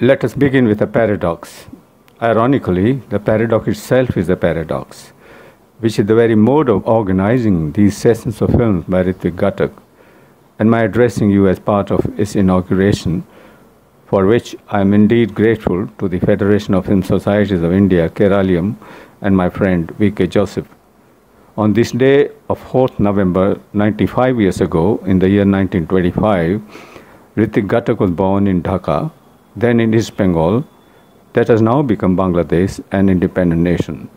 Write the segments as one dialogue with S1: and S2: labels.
S1: Let us begin with a paradox. Ironically, the paradox itself is a paradox, which is the very mode of organizing these sessions of films by Ritwik Ghatak, and my addressing you as part of its inauguration, for which I am indeed grateful to the Federation of Film Societies of India, Keralium, and my friend V.K. Joseph. On this day of 4th November, 95 years ago, in the year 1925, Ritwik Ghatak was born in Dhaka, then in East Bengal, that has now become Bangladesh, an independent nation.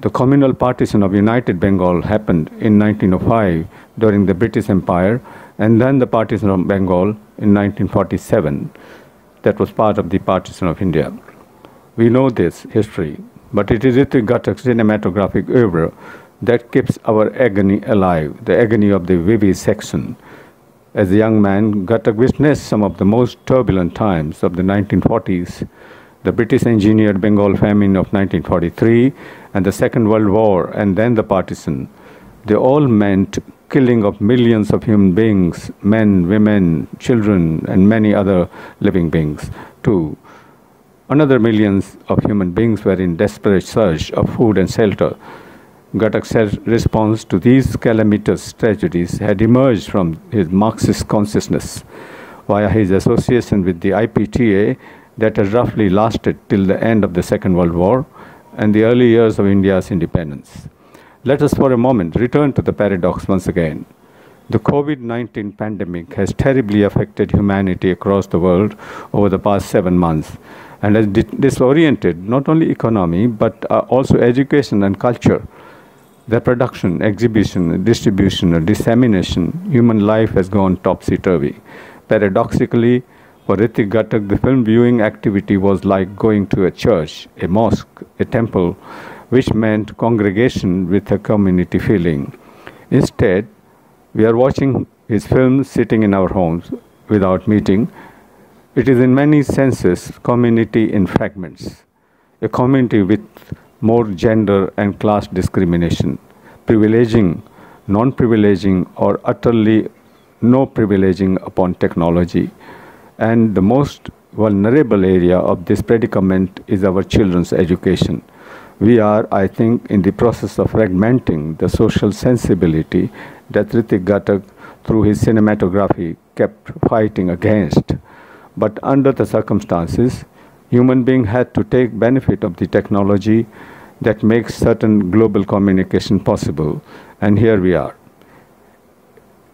S1: The communal partition of United Bengal happened in 1905 during the British Empire, and then the partition of Bengal in 1947. That was part of the partition of India. We know this history, but it is Ritwik Ghatak's cinematographic oeuvre that keeps our agony alive, the agony of the vivisection. As a young man, Ghatak witnessed some of the most turbulent times of the 1940s, the British engineered Bengal famine of 1943, and the Second World War, and then the partition. They all meant killing of millions of human beings, men, women, children, and many other living beings, too. Another millions of human beings were in desperate search of food and shelter. Ghatak's response to these calamitous tragedies had emerged from his Marxist consciousness via his association with the IPTA that had roughly lasted till the end of the Second World War and the early years of India's independence. Let us for a moment return to the paradox once again. The COVID-19 pandemic has terribly affected humanity across the world over the past 7 months and has disoriented not only economy but also education and culture. The production, exhibition, distribution, dissemination, human life has gone topsy-turvy. Paradoxically, for Ritwik Ghatak, the film viewing activity was like going to a church, a mosque, a temple, which meant congregation with a community feeling. Instead, we are watching his films sitting in our homes without meeting. It is in many senses community in fragments, a community with more gender and class discrimination, privileging, non-privileging, or utterly no privileging upon technology. And the most vulnerable area of this predicament is our children's education. We are, I think, in the process of fragmenting the social sensibility that Ritwik Ghatak, through his cinematography, kept fighting against. But under the circumstances, human being had to take benefit of the technology that makes certain global communication possible, and here we are.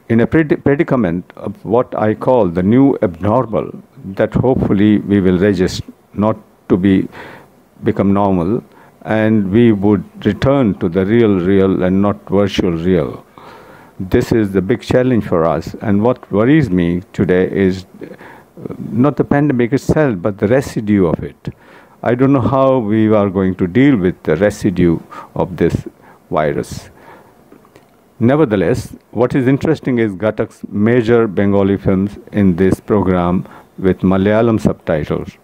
S1: In a predicament of what I call the new abnormal, that hopefully we will register not to become normal, and we would return to the real and not virtual real. This is the big challenge for us, and what worries me today is not the pandemic itself, but the residue of it. I don't know how we are going to deal with the residue of this virus. Nevertheless, what is interesting is Ghatak's major Bengali films in this program with Malayalam subtitles.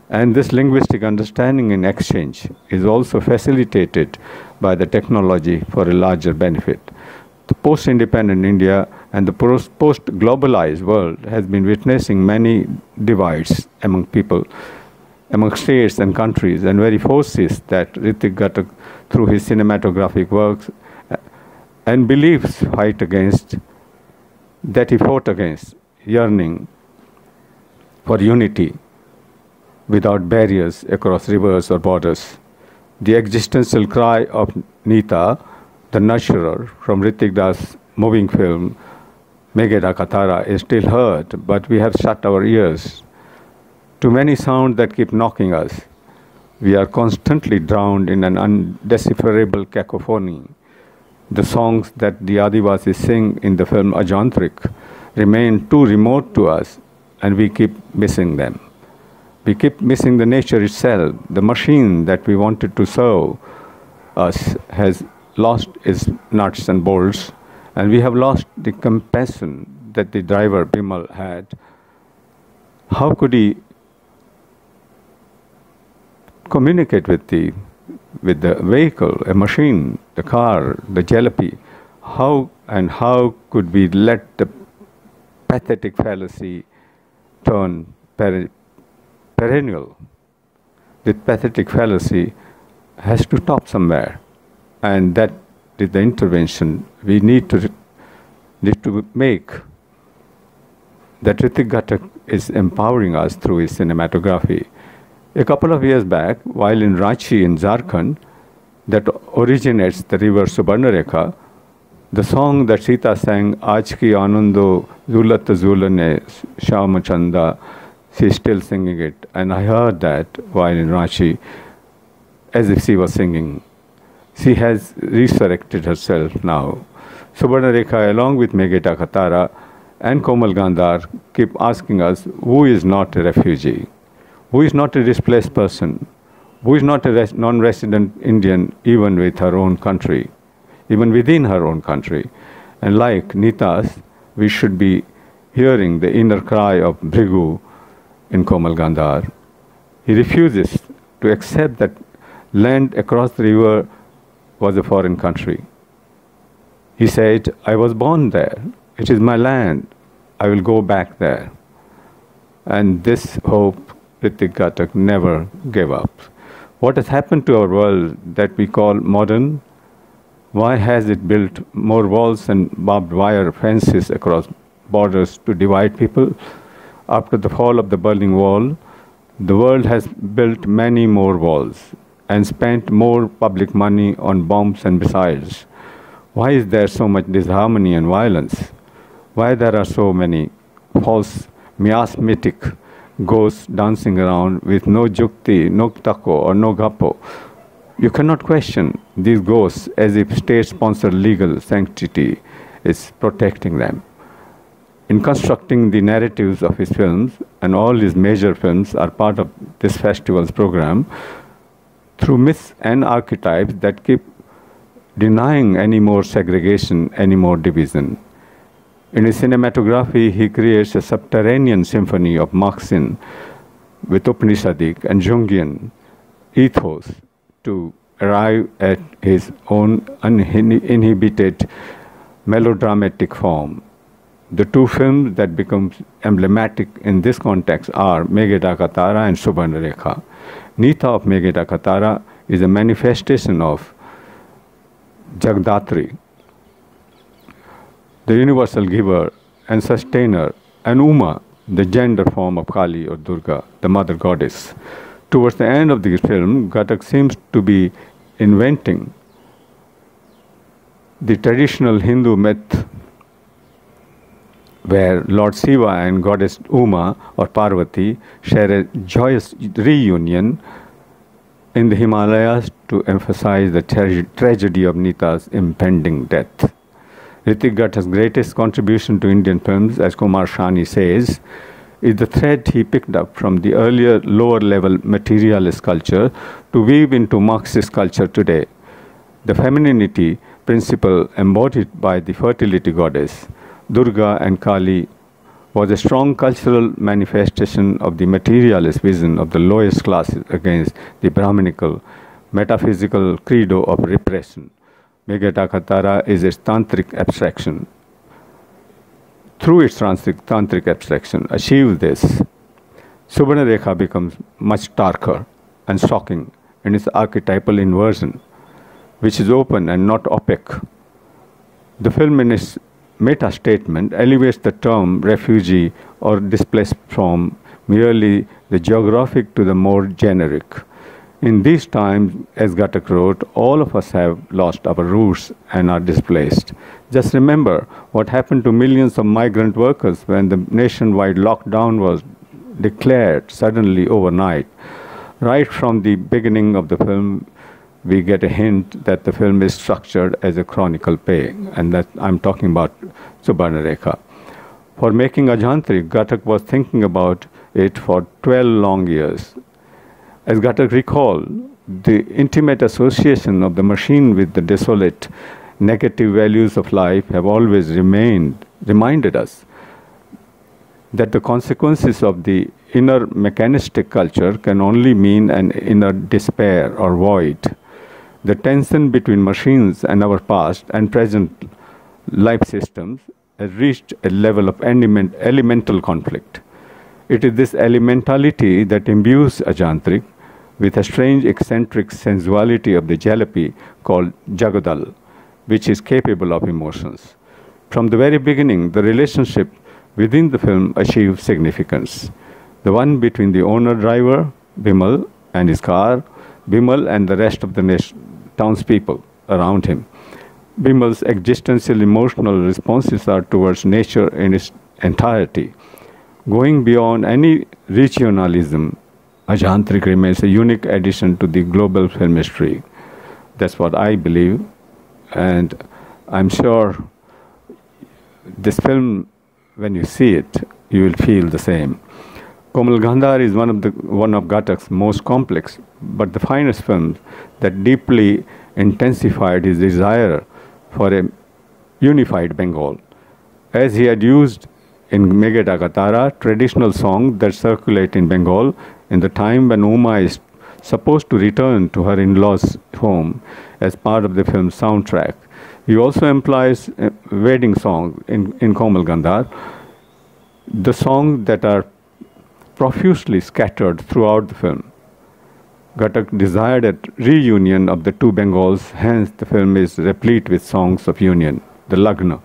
S1: And this linguistic understanding and exchange is also facilitated by the technology for a larger benefit. The post-independent India and the post-globalized world has been witnessing many divides among people, among states and countries, and very forces that Ritwik Ghatak, through his cinematographic works and beliefs, that he fought against, yearning for unity without barriers across rivers or borders. The existential cry of Nita, the nurturer, from Ritwik Das' moving film, Meghe Katara, is still heard, but we have shut our ears to many sounds that keep knocking us. We are constantly drowned in an undecipherable cacophony. The songs that the Adivasis sing in the film Ajantrik remain too remote to us, and we keep missing them. We keep missing the nature itself. The machine that we wanted to serve us has lost its nuts and bolts, and we have lost the compassion that the driver Bimal had. How could he communicate with the vehicle, a machine, the car, the jalopy? How could we let the pathetic fallacy turn perennial. The pathetic fallacy has to stop somewhere, and that is the intervention we need to make. That Hrithik Ghatak is empowering us through his cinematography. A couple of years back, while in Ranchi in Jharkhand, that originates the river Subarnarekha, the song that Sita sang, Aaj ki Anando Zulat Zulane Shamachanda, she's still singing it. And I heard that while in Ranchi, as if she was singing. She has resurrected herself now. Subarnarekha, along with Meghe Da Katara and Komal Gandhar, keep asking us, who is not a refugee? Who is not a displaced person? Who is not a non-resident Indian even with her own country, even within her own country? And like Nitas, we should be hearing the inner cry of Bhrigu in Komal Gandhar. He refuses to accept that land across the river was a foreign country. He said, I was born there. It is my land. I will go back there. And this hope Hrithik Ghatak never gave up. What has happened to our world that we call modern? Why has it built more walls and barbed wire fences across borders to divide people? After the fall of the Berlin Wall, the world has built many more walls and spent more public money on bombs and missiles. Why is there so much disharmony and violence? Why there are so many false miasmatic ghosts dancing around with no jukti, no tako, or no gapo? You cannot question these ghosts as if state-sponsored legal sanctity is protecting them. In constructing the narratives of his films, and all his major films are part of this festival's program, through myths and archetypes that keep denying any more segregation, any more division. In his cinematography, he creates a subterranean symphony of Marxian with Upanishadic and Jungian ethos to arrive at his own uninhibited melodramatic form. The two films that become emblematic in this context are Meghe Da Katara and Subarnarekha. Nita of Meghe Da Katara is a manifestation of Jagdatri, the universal giver and sustainer, and Uma, the gender form of Kali or Durga, the mother goddess. Towards the end of the film, Ghatak seems to be inventing the traditional Hindu myth where Lord Shiva and goddess Uma or Parvati share a joyous reunion in the Himalayas to emphasize the tragedy of Nita's impending death. Hrithik Ghatak's greatest contribution to Indian films, as Kumar Shani says, is the thread he picked up from the earlier lower-level materialist culture to weave into Marxist culture today. The femininity principle embodied by the fertility goddess, Durga and Kali, was a strong cultural manifestation of the materialist vision of the lowest classes against the Brahminical, metaphysical credo of repression. Meghe Da Katara is a tantric abstraction. Through its tantric abstraction, achieve this, Subarnarekha becomes much darker and shocking in its archetypal inversion, which is open and not opaque. The film in its meta-statement elevates the term refugee or displaced from merely the geographic to the more generic. In these times, as Ghatak wrote, all of us have lost our roots and are displaced. Just remember what happened to millions of migrant workers when the nationwide lockdown was declared suddenly overnight. Right from the beginning of the film, we get a hint that the film is structured as a chronicle play, and that I'm talking about Subarnarekha. For making Ajantrik, Ghatak was thinking about it for 12 long years. As Ghatak recalled, the intimate association of the machine with the desolate, negative values of life have always reminded us that the consequences of the inner mechanistic culture can only mean an inner despair or void. The tension between machines and our past and present life systems has reached a level of elemental conflict. It is this elementality that imbues Ajantrik with a strange eccentric sensuality of the jalebi called Jagodal, which is capable of emotions. From the very beginning, the relationship within the film achieves significance. The one between the owner-driver, Bimal, and his car, Bimal and the rest of the townspeople around him. Bimal's existential emotional responses are towards nature in its entirety. Going beyond any regionalism, Ajantrik remains a unique addition to the global film history. That's what I believe, and I'm sure this film, when you see it, you will feel the same. Komal Gandhar is one of Ghatak's most complex, but the finest films that deeply intensified his desire for a unified Bengal. As he had used in Meghe Katara, traditional songs that circulate in Bengal in the time when Uma is supposed to return to her in-laws' home as part of the film's soundtrack. He also employs wedding songs in Komal Gandhar, the songs that are profusely scattered throughout the film. Ghatak desired a reunion of the two Bengals, hence the film is replete with songs of union, the Lagna.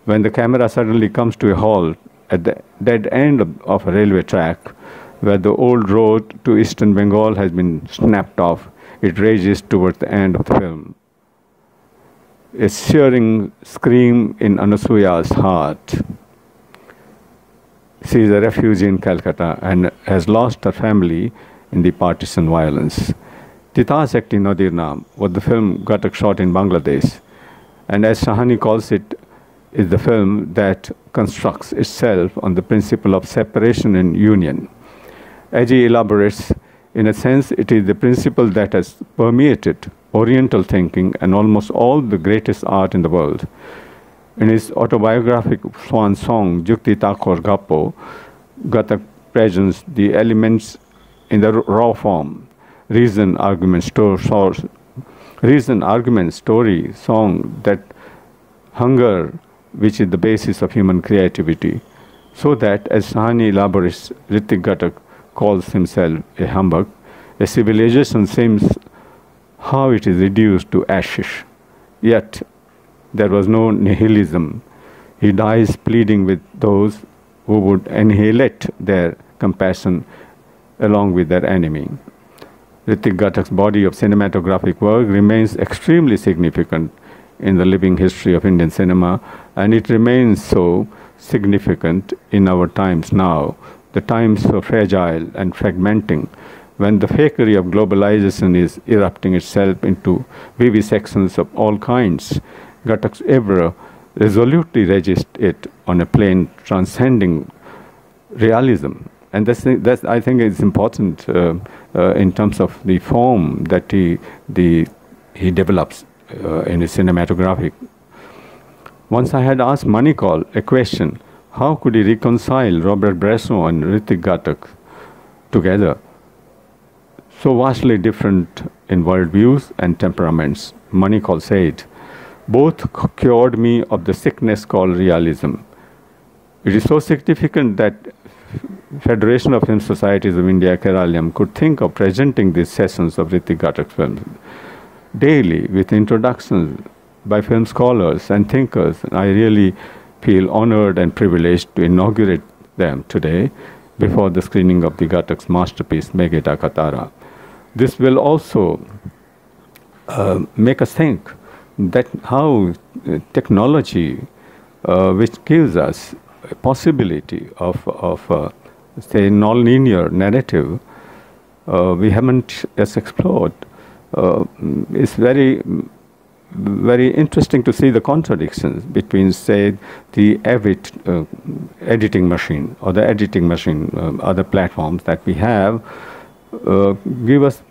S1: When the camera suddenly comes to a halt at the dead end of a railway track, where the old road to eastern Bengal has been snapped off, it rages towards the end of the film. A searing scream in Anasuya's heart. She is a refugee in Calcutta and has lost her family in the partisan violence. Titas Ekti Nadir Naam was the film Ghatak shot in Bangladesh, and as Shahani calls it, is the film that constructs itself on the principle of separation and union. As he elaborates, in a sense, it is the principle that has permeated Oriental thinking and almost all the greatest art in the world. In his autobiographic swan song, Jukti Takor Gappo, Ghatak presents the elements in the raw form, reason, argument, story, song, that hunger, which is the basis of human creativity. So that, as Sahani elaborates, Hrithik Ghatak calls himself a humbug, a civilization seems how it is reduced to ashes. Yet, there was no nihilism. He dies pleading with those who would annihilate their compassion along with their enemy. Hrithik Ghatak's body of cinematographic work remains extremely significant in the living history of Indian cinema, and it remains so significant in our times now, the times so fragile and fragmenting, when the fakery of globalization is erupting itself into vivisections of all kinds. Ghatak's ever resolutely resist it on a plane transcending realism. And that's I think is important in terms of the form that he develops in his cinematographic. Once I had asked Manikal a question, how could he reconcile Robert Bresson and Hrithik Ghatak together, so vastly different in worldviews and temperaments? Manikal said, both cured me of the sickness called realism. It is so significant that Federation of Film Societies of India, Kerala, could think of presenting these sessions of Hrithik Ghatak films daily with introductions by film scholars and thinkers. I really feel honored and privileged to inaugurate them today before the screening of the Ghatak's masterpiece, Meghe Katara. This will also make us think that how technology, which gives us a possibility of say, non-linear narrative, we haven't yet explored. It's very interesting to see the contradictions between, say, the Avid editing machine or the editing machine, other platforms that we have, give us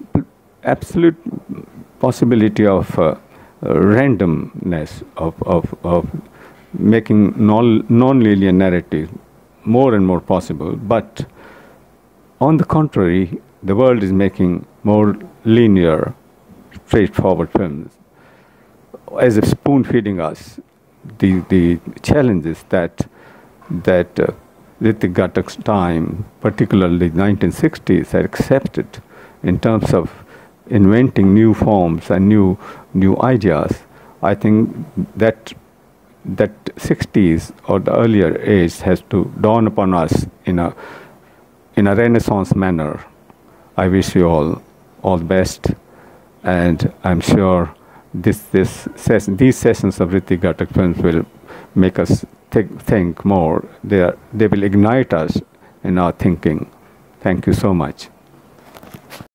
S1: absolute possibility of randomness, of making non-linear narrative more and more possible. But on the contrary, the world is making more linear, straightforward films, as if spoon-feeding us the challenges that Ritik Ghatak's time, particularly 1960s, are accepted in terms of inventing new forms and new ideas. I think that 60s or the earlier age has to dawn upon us in a Renaissance manner. I wish you all the best, and I'm sure these sessions of Ritik Ghatak films will make us think more. They will ignite us in our thinking. Thank you so much.